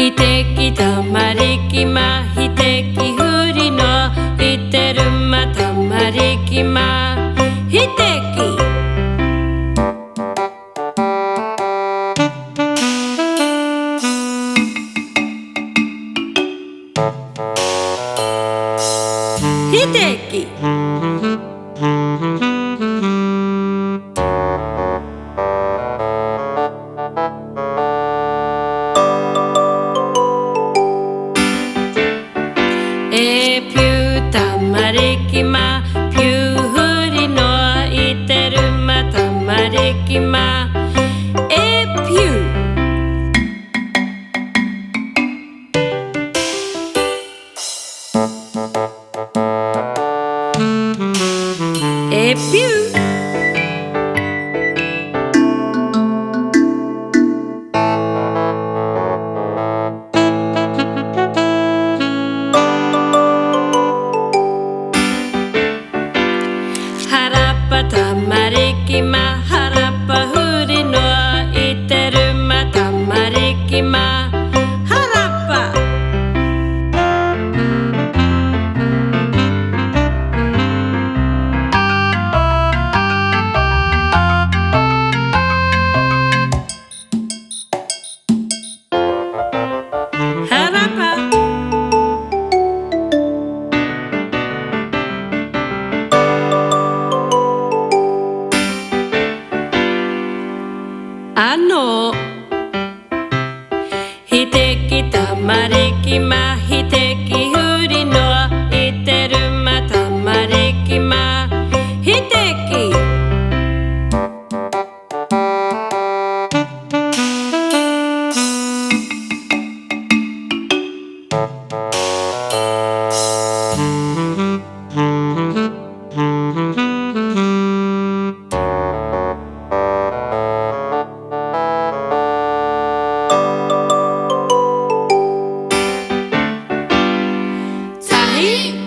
ひてきたまりきまひてきふりのいてるまたまりきまひてきひてきぴゅーたまりきまぴゅーふりのいてるまたまりきまぴゅーぴゅーはらっぱたまりきまはらっぱふりのいてるまたまりきまはらっぱはらっぱひてきたまりきまひてきふりのいてるまたまりきまひてきさひ